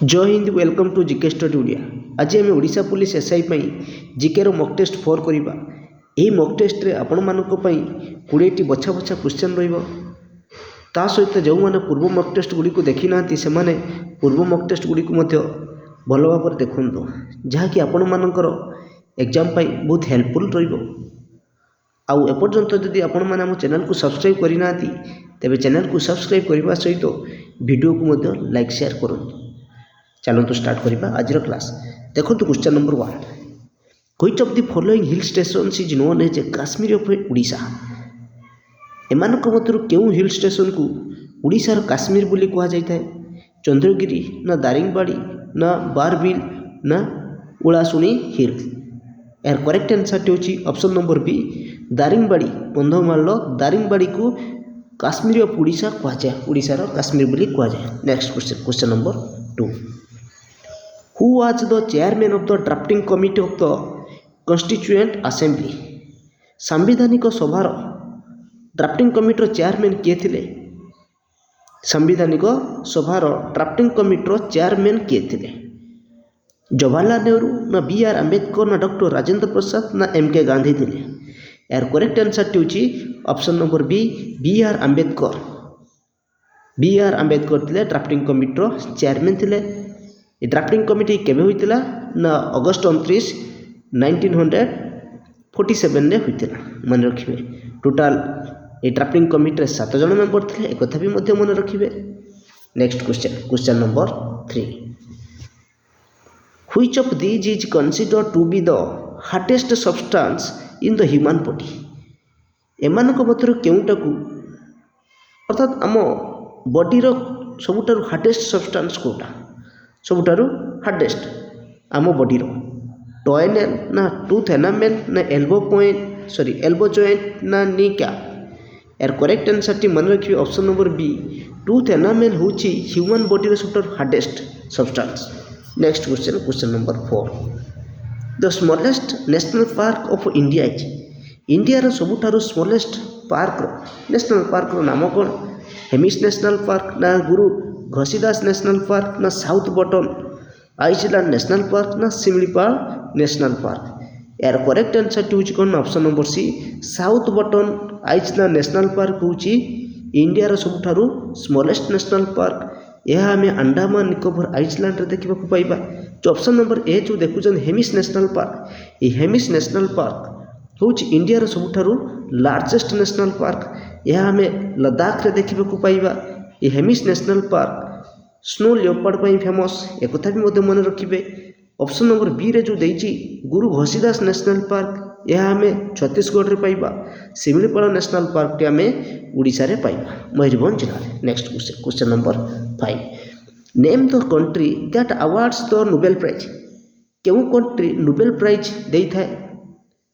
जय Hind welcome to जिके study Odia. आज आम ओडिशा पुलिस एसआई जिके मक टेस्ट 4 करवा। यही मक टेस्ट रे आपण मानक 20टी बछा बछा क्वेश्चन ता सहित जो मैंने पूर्व मक टेस्ट गुड़ी को देखी ना से पूर्व मक टेस्ट गुड़ी को भल भाव देखु जहाँकि आपण मानकर एग्जाम बहुत हेल्पफुल आउ एपर्यंत जदि आपण मैंने आम चैनल को सब्सक्राइब करना तेरे चैनल को सब्सक्राइब करने सहित वीडियो को लाइक शेयर करूँ। चलते स्टार्ट करवा आज क्लास। देखो question number 1, which of the following hill station is known as a Kashmir of Odisha. एमानक मध्य केउं हिल स्टेशन को ओडिशार काश्मीर बोली कहा जाता है? चंद्रगिरी ना दारिंगबाड़ी ना बारबिल ना उलासुनी हिल। यार करेक्ट आंसर होची option number B Daringbadi. Kandhamal Daringbadi को काश्मीर ऑफ ओडिशा कहा जाए, ओडिशार काश्मीर बोली कहा जाए। Next question, question number 2, who was the chairman of the drafting committee of the constituent assembly. सांविधानिक सभार ड्राफ्टिंग कमिटीर चेयरमैन किए थे? सांविधानिक सभार ड्राफ्टिंग कमिटीर चेयरमैन किए थे? जवाहरलाल नेहरू ना बी.आर. आंबेडकर ना डॉक्टर राजेंद्र प्रसाद ना एम.के. गांधी थे? यार करेक्ट आंसर होची option number B B R. Ambedkar. B R. Ambedkar थे ड्राफ्टिंग कमिटीर चेयरमैन थे। ये ड्राफ्टिंग कमिटी केबे होइतिला ना अगस्त 29, 1947 रे होइतिला। मन रखिबे टोटल ये ड्राफ्टिंग कमिटी 7 जन मेंबर थे, एक कथा भी मध्य मन रखिबे। Next question, question number 3, which of these is considered to be the hardest substance in the human body. एमानक मध्य केउटाकू अर्थात आम बॉडीर सबुठारु हार्डेस्ट सब्सटेंस कोटा? सबुठारु हार्डेस्ट आम बॉडीर टॉ नेल ना टूथ एनामेल ना एल्बो जॉइंट ना नी कैप। यार करेक्ट आंसर मन रखिए option number B tooth enamel होची ह्यूमन बॉडीर सबुठारु hardest substance. Next question, question number 4, the smallest national park of India is. India सबुठारु स्मॉलेस्ट पार्क नेशनल पार्क नाम कौन? हेमिस नेशनल पार्क ना गुरु घसीदास नेशनल पार्क ना South Button Island national park ना Simlipal national park. यार करेक्ट आंसर होची कौन? Option number C South Button Island national park होची इंडिया सबुठारु स्मॉलेस्ट नेशनल पार्क। यह आम अंडमान निकोबर आइसलैंड रे देखा पाइबा। जो ऑप्शन नंबर ए जो देखुन हेमिस नेशनल पार्क, ये हेमिस नेशनल पार्क होची इंडिया सबुठारु लार्जेस्ट नेशनल पार्क। यह आम लद्दाख रे देखा पाइबा। ये Hemis national park snow leopard पर फेमस, एक कथा भी मन रखिए। ऑप्शन नंबर बी रे जो देइची गुरु घसीदास नेशनल पार्क, यह आम छत्तीसगढ़ रे पाइबा। शिमलीपाल नेशनल पार्क टी आम ओडिशा रे पाइबा मयूरभंज जिला रे। Next question, question number 5, name the country that awards the Nobel prize. केउ कंट्री नोबेल प्राइज देई थाए?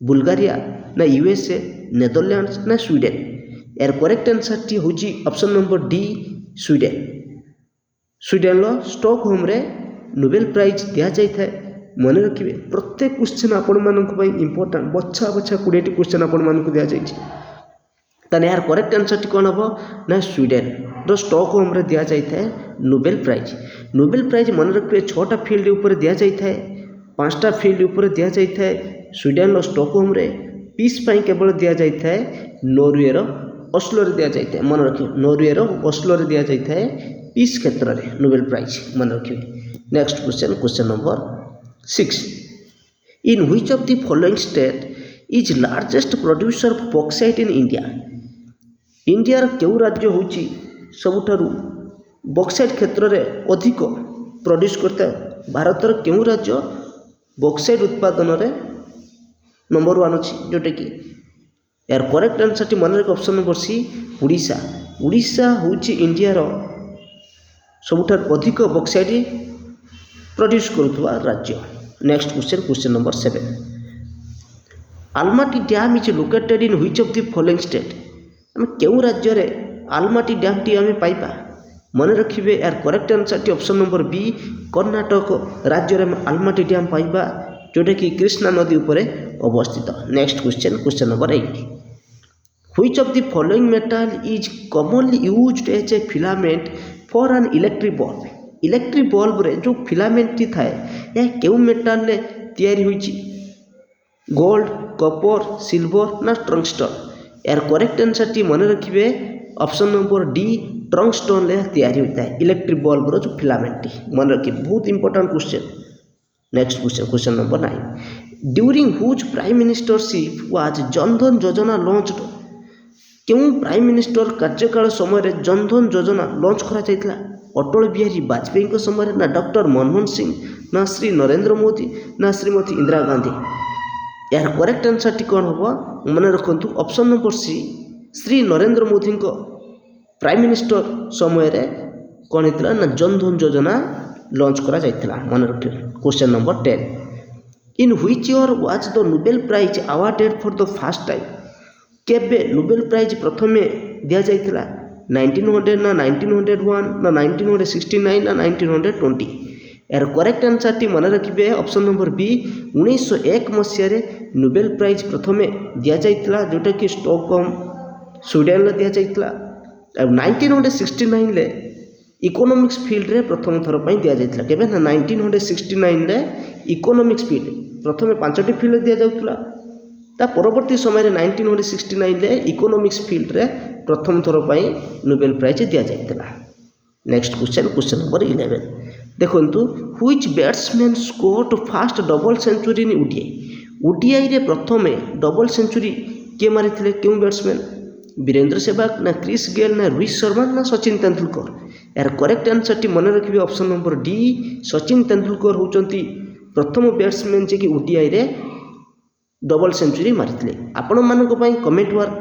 बुल्गारिया ना यूएसए, नेदरलैंड्स ना स्वीडन। यार करेक्ट आंसर टी होची option number D Sweden. Sweden Stockholm रे नोबेल प्राइज दिया जाए। मन रखिए प्रत्येक क्वेश्चन आपण मानक इंपोर्टेंट बछा बछा 20टी क्वेश्चन आपण मानक दिया जाए। यार करेक्ट आंसर टी कौन हम ना स्वीडन स्टॉकहोम रे दिया जाए नोबेल प्राइज। नोबेल प्राइज मन रखिए 6टा फील्ड उपर दिया जाए, 5टा फील्ड उपर दिया जाए। स्वीडन स्टॉकहोम रे पीस पाई केवल दिया जाए नॉर्वे ओस्लो रे दिया जाए। मन रखिए नॉर्वे ओस्लो रे दिया जाए पीस क्षेत्र में नोबेल प्राइज, मन रखिए। Next question, question number 6, in which of the following state is largest producer of bauxite in India. India केउ राज्य होची सबुठारु बॉक्साइट क्षेत्र में अधिक प्रोड्यूस करता है? भारतर केउ राज्य बॉक्साइट उत्पादन रे नंबर 1 अच्छी, जोटा कि यार करेक्ट आंसर टी मन रखिए option number C Odisha. Odisha होची इंडिया सबुठार अधिक बॉक्साइट प्रोड्यूस करुवा राज्य। Next question, question number 7, Almatti dam is located in which of the following state. आम केउ राज्य रे आलमाटी डैम टी आम पाइबा? मन रखिए यार करेक्ट आंसर टी ऑप्शन नंबर बी कर्नाटक राज्य रे आलमाटी डैम पाइबा, जोटा कि कृष्णा नदी उपरे अवस्थित। Next question, question number 8, which of the following metal is commonly used as a filament for an electric bulb. Electric bulb रे जो फिलामेंट थाए यह क्यों मेटाल रे तैयारी होइछि गोल्ड कॉपर सिल्वर ना टंगस्टन यार करेक्ट आंसर टी मन रखिए ऑप्शन नंबर डी टंगस्टन ले तैयारी होता है इलेक्ट्रिक बल्ब रो जो फिलामेंट मन रखिए बहुत important question. Next question number 9 during whose prime ministership was Jan Dhan Yojana launched क्यों प्राइम मिनिस्टर कार्यकाल समय जनधन योजना लॉन्च करा जायतिला अटल बिहारी वाजपेयी समय ना डॉक्टर मनमोहन सिंह ना श्री नरेंद्र मोदी ना श्रीमती इंदिरा गांधी यार करेक्ट आंसर टी कौन हम मन रखु option number C Shri Narendra Modi prime minister समय कौन होता ना जनधन योजना लॉन्च करा जायतिला मन रखिए। Question number 10 in which year was the Nobel prize awarded for the first time केबे नोबेल प्राइज प्रथम दिया जायतिला 1900 ना 1901 ना 1969 ना 1920 यार करेक्ट आंसर टी मन रखिए ऑप्शन नंबर बी 1901 मसीह नोबेल प्राइज प्रथम दिया जायतिला जोटा कि स्टॉकहोम स्वीडेन रे दिया जायतिला 1969 ले इकोनॉमिक्स फील्ड रे प्रथम थर पर दिया जायतिला केबे ना 1969 रे इकोनॉमिक्स फील्ड प्रथम 5टी फील्ड दिया जाउतला ता परवर्ती समय 1969 रे इकोनॉमिक्स फील्ड रे प्रथम थर पर नोबेल प्राइज दिया जायतिला। नेक्स्ट क्वेश्चन नंबर 11 देखंतु which batsman scored first double century in ODI रे प्रथम डबल सेंचुरी के मारिथिले क्यों बैट्समैन वीरेंद्र सहवाग ना क्रिस गेल ना रोहित शर्मा ना सचिन तेंदुलकर यार करेक्ट आंसर टी मन रखिए option number D Sachin Tendulkar होचंती प्रथम बैट्समैन जे कि ओडीआई रे डबल सेंचुरी मारिथिले। आपण मानक पई कमेंट वर्क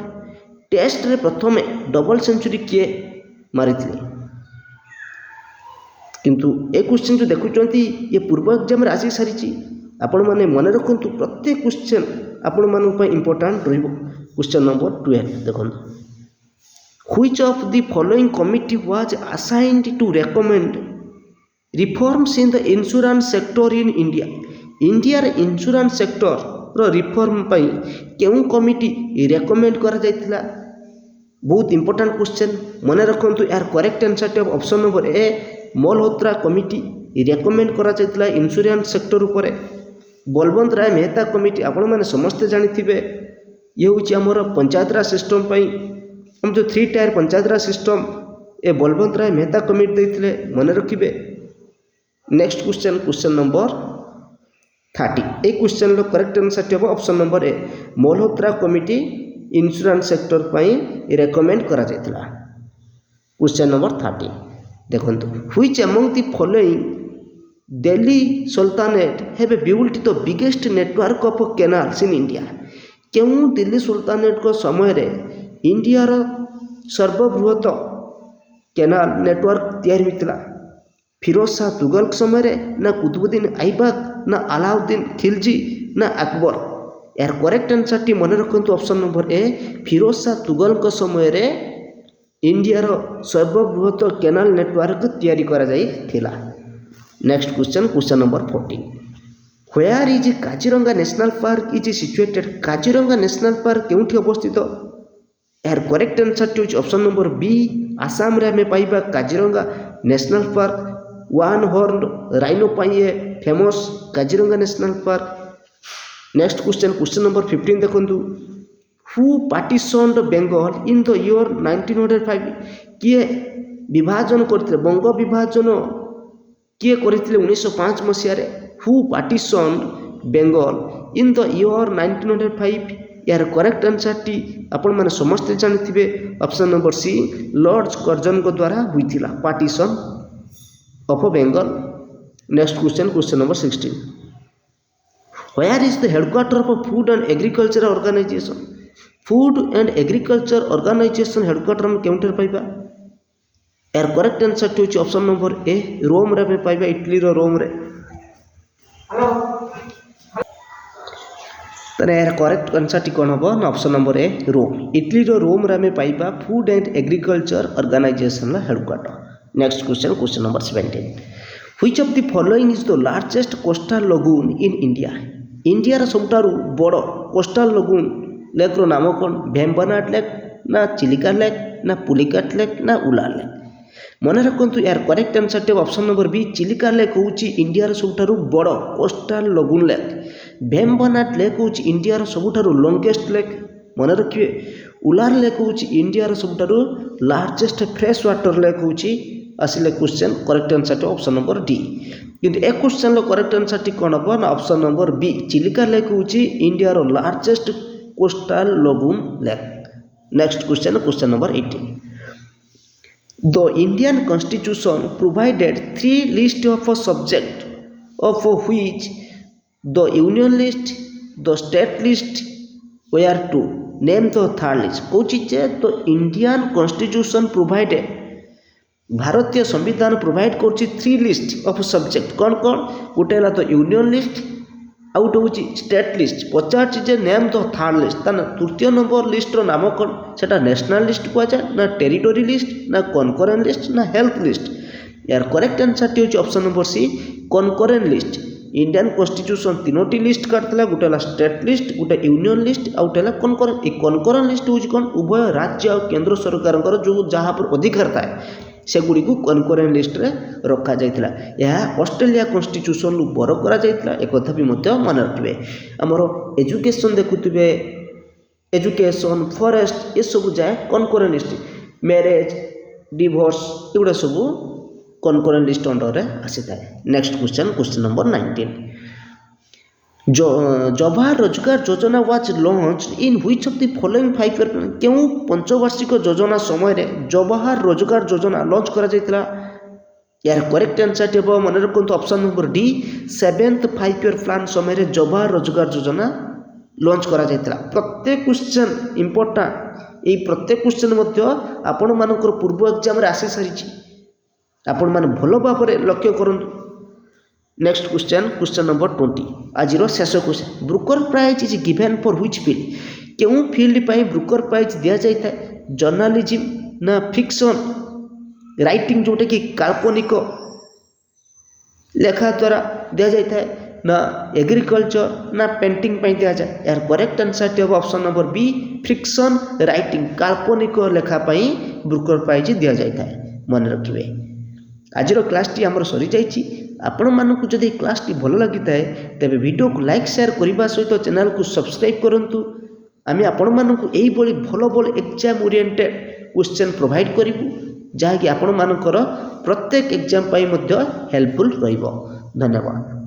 टेस्ट रे प्रथम डबल सेंचुरी किए मारिथिले किंतु ए क्वेश्चन जो देखुचंती ये पूर्व एग्जाम रे आसी सारिची आपण माने मन रखंतु प्रत्येक क्वेश्चन आपण मानक पई इंपोर्टेंट रहइबो। क्वेश्चन नंबर 12 देखंतु which of the following committee was assigned to recommend reforms in the insurance sector in India India रे इंश्योरेंस सेक्टर रो रिफॉर्म पई केउ कमिटी रेकमेंड करा जायतिला बहुत इंपोर्टेंट क्वेश्चन मन रखंतु यार करेक्ट आंसर टी option number A Malhotra committee recommend करा जायतिला इंश्योरेंस सेक्टर ऊपर बलवंत राय मेहता कमिटी आपण माने समस्त जानिथिबे ये होची हमर पंचायत राज सिस्टम पई हम जो 3 टायर पंचायत राज सिस्टम ए बलवंत राय मेहता कमिटी देथिले मन रखिबे। नेक्स्ट क्वेश्चन नंबर 30 ए क्वेश्चन रो करेक्ट आंसर टी option number A Malhotra committee insurance sector पई रेकमेंड करा जायतिला। क्वेश्चन नंबर 30 देखंतु which among the following Delhi sultanate have built the biggest network of canals in India क्यों दिल्ली सुल्तानेट को समय रे इंडिया रो सर्वबृहत कैनाल नेटवर्क तैयारी होइतिला फिरोज शाह तुगलक समय रे ना कुतुबुद्दीन ऐबक ना अलाउद्दीन खिलजी ना अकबर यार करेक्ट आंसर टी मन रखंतु option number A Firoz Shah Tughlaq समय रे इंडिया रो सर्वबृहत कैनाल नेटवर्क तैयारी करा जायतिला। Next question number 14 where is Kaziranga national park is situated Kaziranga national park केउठी अवस्थित यार करेक्ट आंसर टी ऑप्शन नंबर बी आसाम रे हमें पाइबा Kaziranga national park one horn rhino पाई famous Kaziranga national park. Next question number 15 देखंतु who partitioned Bengal in the year 1905 किए विभाजन करथिले बंग विभाजन किए करथिले 1905 मसिया रे who partitioned Bengal in the year 1905 यार करेक्ट आंसर टी आपण माने समस्त जानिथिबे option number C lord Curzon को द्वारा हुईथिला partition of Bengal. Next question number 16 where is the headquarter of food and agriculture organization food and agriculture organization headquarter में केउंटर पाइबा यार करेक्ट आंसर टी होची ऑप्शन नंबर ए रोम रे पाइबा इटली रो रोम रे। तने यार करेक्ट आंसर टी कोन हबो ना option number A Rome Italy रो रोम रे में पाइबा फूड एंड एग्रीकल्चर ऑर्गेनाइजेशन ला headquarter. Next question number 17 which of the following is the largest coastal lagoon in India India रो सबटारु बड़ कोस्टल लगून लेक रो नाम कोन भेम्बनाड लेक ना चिलिका लेक ना पुलिकाट लेक ना उलार लेक ମନେ ରଖନ୍ତୁ ଏହାର କରେକ୍ଟ ଆନ୍ସରଟି option number B Chilika lake ହେଉଛି ଇଣ୍ଡିଆର ସବୁଠାରୁ ବଡ଼ କୋଷ୍ଟାଲ ଲଗୁନ୍ ଲେକ୍। ଭେମ୍ବନାଡ଼ ଲେକ୍ ହେଉଛି ଇଣ୍ଡିଆର ସବୁଠାରୁ ଲଙ୍ଗେଷ୍ଟ ଲେକ୍। ମନେ ରଖିବେ ଉଲାର ଲେକ୍ ହେଉଛି ଇଣ୍ଡିଆର ସବୁଠାରୁ ଲାର୍ଜେଷ୍ଟ ଫ୍ରେଶ୍ ୱାଟର ଲେକ୍ ହେଉଛି ଆସିଲେ କ୍ୱେଶ୍ଚନ୍ କରେକ୍ଟ ଆନ୍ସରଟି ଅପସନ୍ ନମ୍ବର ଡି। କିନ୍ତୁ ଏ କ୍ୱେଶ୍ଚନ୍ର କରେକ୍ଟ ଆନ୍ସରଟି କ'ଣ ହେବ ନା option number B Chilika lake ହେଉଛି ଇଣ୍ଡିଆର largest coastal lagoon lake. Next question number 18। The Indian Constitution provided 3 lists of a subject of which the Union list, the state list were 2. Name the third list। Cauchy J the Indian Constitution provided भारतीय संविधान provide कर 3 list of subject कौन कौन गोटे है तो union list आउ गोटे हूँ state list Pachar J name the third list ताना तृतीय नंबर लिस्टर नाम कौन सेटा नेशनल लिस्ट कहुए ना टेरिटोरी लिस्ट ना कनकरेंट लिस्ट ना हेल्थ लिस्ट। यार करेक्ट आंसर टी हूँ option number C concurrent list. Indian constitution 3टी लिस्ट काटला गोटे है स्टेट लिस्ट गोटे यूनियन लिस्ट आउ गोटे है कनकरेंट। ये कनकरेंट लिस्ट हूँ कौन उभय राज्य और केंद्र सरकार जो जहाँ पर अधिकार थाए सेगुड़ी को कनकरेंट लिस्ट रे रखा जाइथिला। यह ऑस्ट्रेलिया कॉन्स्टिट्यूशन रु बर करा जाइथिला एक कथा भी मध्य मन रखिबे। हमरो एजुकेशन देखुथिबे एजुकेशन फॉरेस्ट ये सब जाए कनकरेंट लिस्ट मैरिज डिवोर्स एगुड़ा सब कनकरेंट लिस्ट अंडर रे आसी थाए। Next question number 19। जवाहर रोजगार योजना was launch in which of the following 5 year plan क्यों पंचवार्षिक योजना समय रे जवाहर रोजगार योजना लॉन्च करा जाइतला। यार करेक्ट आंसर टेबो मन रखंतु option number D 7th 5 year plan समय रे जवाहर रोजगार योजना लॉन्च करा जाइतला। प्रत्येक क्वेश्चन इंपोर्टेंट एई प्रत्येक क्वेश्चन मध्य आपण मानकर पूर्व एग्जाम रे आसी सारिछि आपण मान भलो भाबरे लक्ष्य करंतु। नेक्स्ट क्वेश्चन नंबर 20 आज शेष question booker prize is given for which field क्यों फील्ड पर ब्रुकर प्राइज दि जाए जर्नालिज्म ना फिक्शन राइटिंग जोटा कि काल्पनिक लेखा द्वारा दि जाए ना एग्रीकल्चर ना पेंटिंग दि जाए। यार करेक्ट आंसर टी option number B fiction writing काल्पनिक लेखापी ब्रुकर प्राइज दि जाए मन रखिए। आज क्लास टी आमर सरी जाइए आपण मानक जदि क्लास टी भल लगी थाए तेबे वीडियो को लाइक शेयर करने सहित चैनल को सब्सक्राइब करंतु। आमे आपण मानक एई भली भल भल एग्जाम ओरिएंटेड क्वेश्चन प्रोवाइड करिवु जहाँकि आपण मानकर प्रत्येक एग्जाम पाई मध्य हेल्पफुल रहिबो। धन्यवाद।